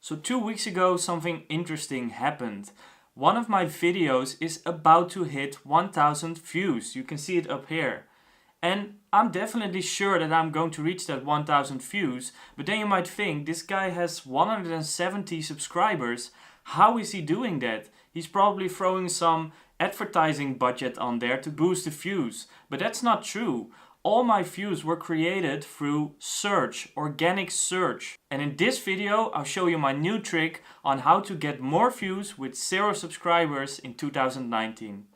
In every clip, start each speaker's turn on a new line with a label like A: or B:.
A: So 2 weeks ago something interesting happened. One of my videos is about to hit 1000 views. You can see it up here. And I'm definitely sure that I'm going to reach that 1000 views. But then you might think, this guy has 170 subscribers. How is he doing that? He's probably throwing some advertising budget on there to boost the views. But that's not true. All my views were created through search, organic search. And in this video, I'll show you my new trick on how to get more views with 0 subscribers in 2019.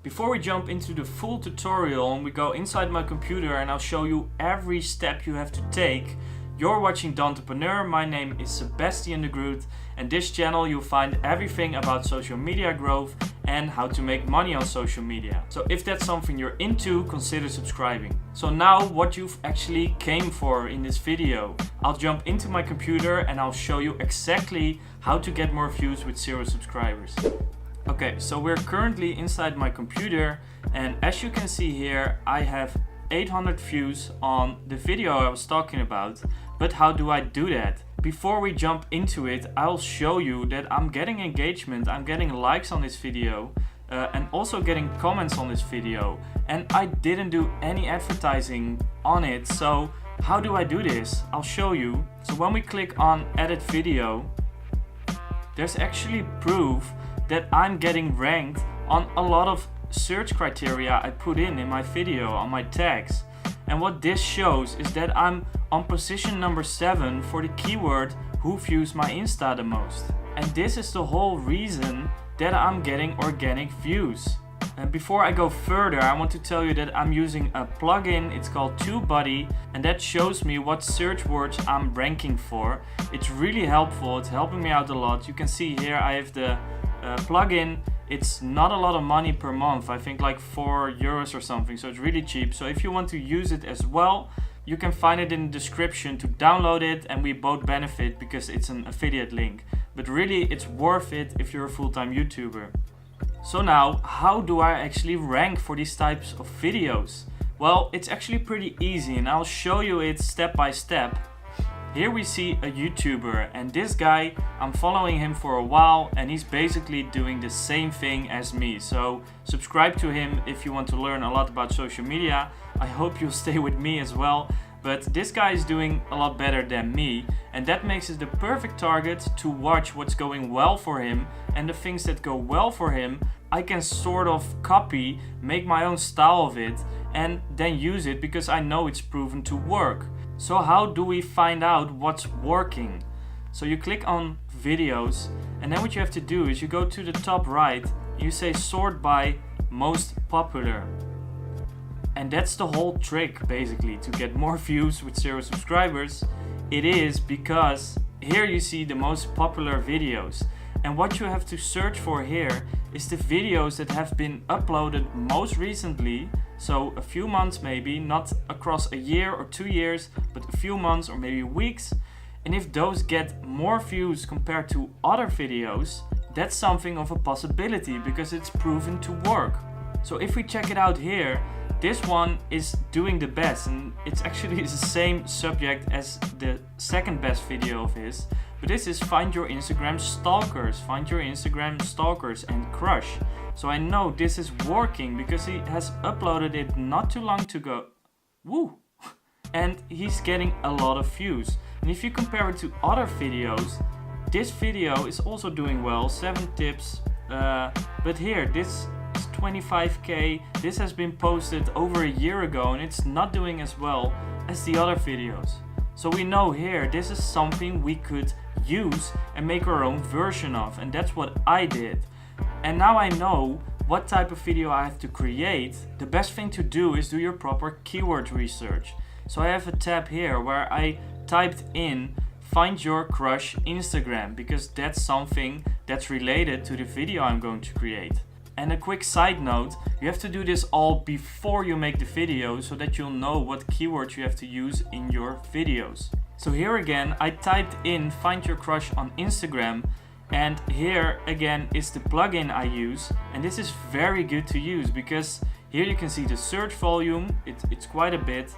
A: Before we jump into the full tutorial, we go inside my computer and I'll show you every step you have to take. You're watching Dontrepreneur, my name is Sebastian de Groot, and this channel you'll find everything about social media growth and how to make money on social media. So if that's something you're into, consider subscribing. So now what you've actually came for in this video. I'll jump into my computer and I'll show you exactly how to get more views with 0 subscribers. Okay, so we're currently inside my computer, and as you can see here, I have 800 views on the video I was talking about. But how do I do that? Before we jump into it, I'll show you that I'm getting engagement, I'm getting likes on this video, and also getting comments on this video. And I didn't do any advertising on it, so how do I do this? I'll show you. So when we click on edit video, there's actually proof that I'm getting ranked on a lot of search criteria I put in my video, on my tags. And what this shows is that I'm on position number 7 for the keyword who views my Insta the most. And this is the whole reason that I'm getting organic views. And before I go further, I want to tell you that I'm using a plugin, it's called TubeBuddy, and that shows me what search words I'm ranking for. It's really helpful, it's helping me out a lot. You can see here I have the plugin. It's not a lot of money per month, I think like €4 or something, so it's really cheap. So if you want to use it as well, you can find it in the description to download it, and we both benefit because it's an affiliate link. But really it's worth it if you're a full-time YouTuber. So now, how do I actually rank for these types of videos? Well, it's actually pretty easy, and I'll show you it step by step. Here we see a YouTuber, and this guy, I'm following him for a while, and he's basically doing the same thing as me. So subscribe to him if you want to learn a lot about social media. I hope you'll stay with me as well. But this guy is doing a lot better than me, and that makes it the perfect target to watch what's going well for him, and the things that go well for him I can sort of copy, make my own style of it, and then use it because I know it's proven to work. So how do we find out what's working? So you click on videos, and then what you have to do is you go to the top right, you say sort by most popular. And that's the whole trick basically, to get more views with 0 subscribers. It is because here you see the most popular videos. And what you have to search for here is the videos that have been uploaded most recently. So a few months maybe, not across a year or 2 years, but a few months or maybe weeks. And if those get more views compared to other videos, that's something of a possibility because it's proven to work. So if we check it out here, this one is doing the best, and it's actually the same subject as the second best video of his. But this is find your Instagram stalkers and crush. So I know this is working because he has uploaded it not too long ago. Woo! And he's getting a lot of views. And if you compare it to other videos, this video is also doing well, 7 tips. But here, this is 25k. This has been posted over a year ago and it's not doing as well as the other videos. So we know here, this is something we could use and make our own version of, and that's what I did. And now I know what type of video I have to create. The best thing to do is do your proper keyword research. So I have a tab here where I typed in find your crush Instagram, because that's something that's related to the video I'm going to create. And a quick side note, you have to do this all before you make the video so that you'll know what keywords you have to use in your videos. So here again, I typed in find your crush on Instagram, and here again is the plugin I use, and this is very good to use because here you can see the search volume, it's quite a bit,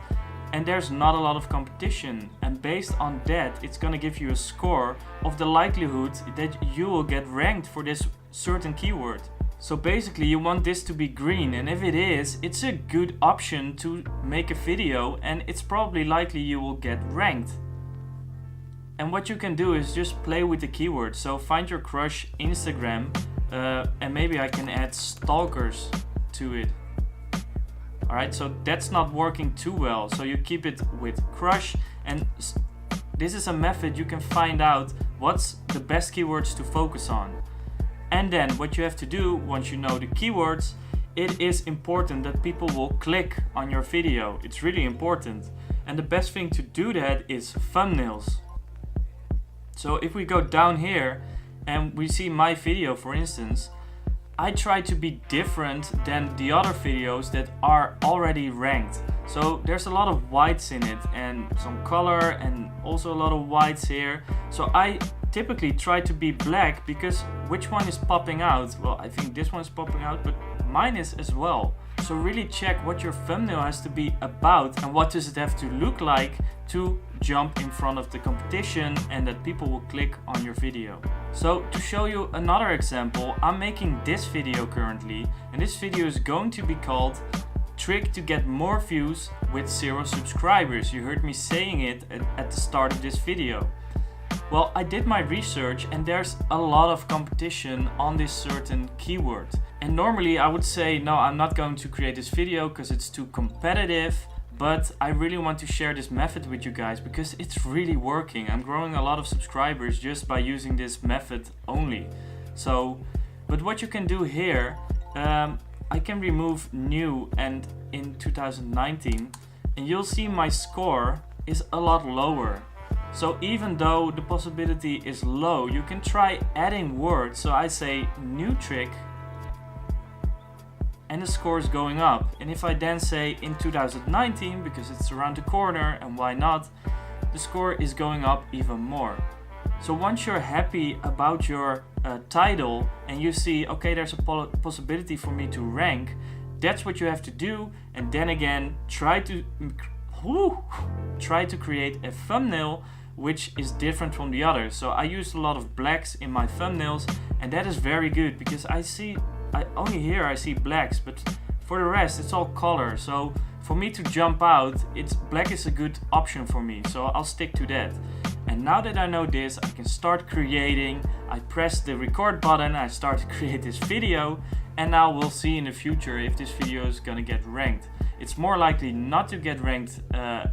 A: and there's not a lot of competition, and based on that it's gonna give you a score of the likelihood that you will get ranked for this certain keyword. So basically you want this to be green, and if it is, it's a good option to make a video, and it's probably likely you will get ranked. And what you can do is just play with the keyword. So find your crush Instagram, and maybe I can add stalkers to it. Alright, so that's not working too well, so you keep it with crush, and this is a method you can find out what's the best keywords to focus on. And then what you have to do once you know the keywords, it is important that people will click on your video. It's really important, and the best thing to do that is thumbnails. So if we go down here and we see my video, for instance, I try to be different than the other videos that are already ranked. So there's a lot of whites in it and some color and also a lot of whites here. So I typically try to be black because which one is popping out? Well, I think this one is popping out, but mine is as well. So really check what your thumbnail has to be about and what does it have to look like to jump in front of the competition and that people will click on your video. So to show you another example, I'm making this video currently, and this video is going to be called Trick to Get More Views with 0 Subscribers. You heard me saying it at the start of this video. Well, I did my research and there's a lot of competition on this certain keyword. And normally I would say, no, I'm not going to create this video because it's too competitive, but I really want to share this method with you guys because it's really working. I'm growing a lot of subscribers just by using this method only. So, but what you can do here, I can remove new and in 2019, and you'll see my score is a lot lower. So even though the possibility is low, you can try adding words. So I say new trick, and the score is going up. And if I then say in 2019, because it's around the corner and why not, the score is going up even more. So once you're happy about your title and you see, okay, there's a possibility for me to rank, that's what you have to do. And then again, try to create a thumbnail which is different from the others. So I used a lot of blacks in my thumbnails, and that is very good because I see blacks, but for the rest it's all color. So for me to jump out, black is a good option for me, so I'll stick to that. And now that I know this, I can start creating. I press the record button, I start to create this video, and now we'll see in the future if this video is gonna get ranked. It's more likely not to get ranked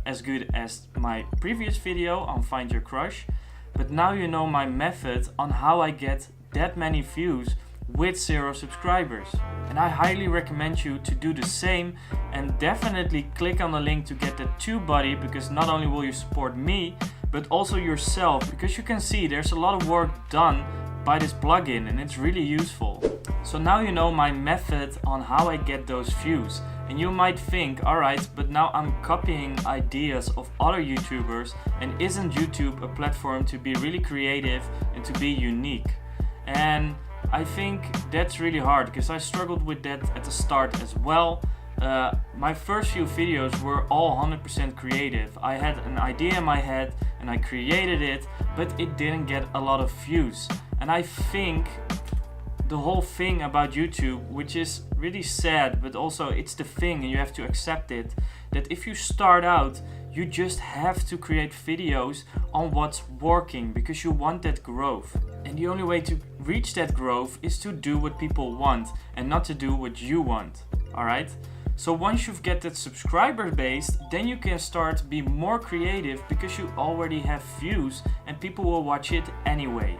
A: as good as my previous video on Find Your Crush, but now you know my method on how I get that many views with 0 subscribers. And I highly recommend you to do the same, and definitely click on the link to get the TubeBuddy, because not only will you support me, but also yourself, because you can see there's a lot of work done by this plugin and it's really useful. So now you know my method on how I get those views. And you might think, alright, but now I'm copying ideas of other YouTubers, and isn't YouTube a platform to be really creative and to be unique? And I think that's really hard because I struggled with that at the start as well. My first few videos were all 100% creative. I had an idea in my head and I created it, but it didn't get a lot of views. And I think the whole thing about YouTube, which is really sad, but also it's the thing and you have to accept it, that if you start out, you just have to create videos on what's working because you want that growth. And the only way to reach that growth is to do what people want and not to do what you want. Alright? So once you've get that subscriber base, then you can start to be more creative because you already have views and people will watch it anyway.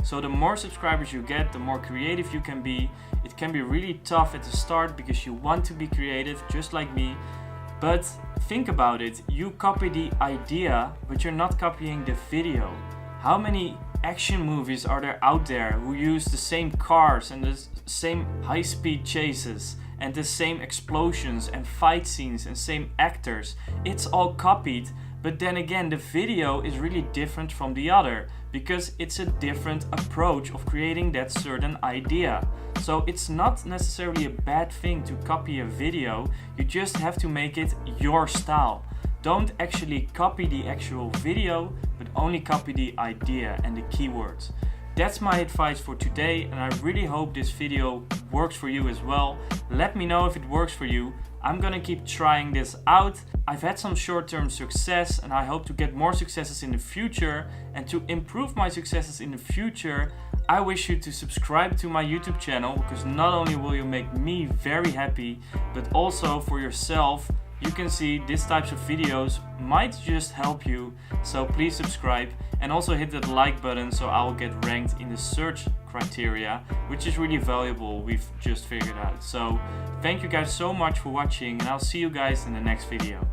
A: So the more subscribers you get, the more creative you can be. It can be really tough at the start because you want to be creative just like me. But think about it, you copy the idea, but you're not copying the video. How many action movies are there out there who use the same cars and the same high-speed chases and the same explosions and fight scenes and same actors? It's all copied, but then again the video is really different from the other because it's a different approach of creating that certain idea. So it's not necessarily a bad thing to copy a video, you just have to make it your style. Don't actually copy the actual video, but only copy the idea and the keywords. That's my advice for today, and I really hope this video works for you as well. Let me know if it works for you. I'm gonna keep trying this out. I've had some short-term success and I hope to get more successes in the future. And to improve my successes in the future, I wish you to subscribe to my YouTube channel, because not only will you make me very happy, but also for yourself, you can see these types of videos might just help you. So please subscribe and also hit that like button so I'll get ranked in the search criteria, which is really valuable, we've just figured out. So thank you guys so much for watching, and I'll see you guys in the next video.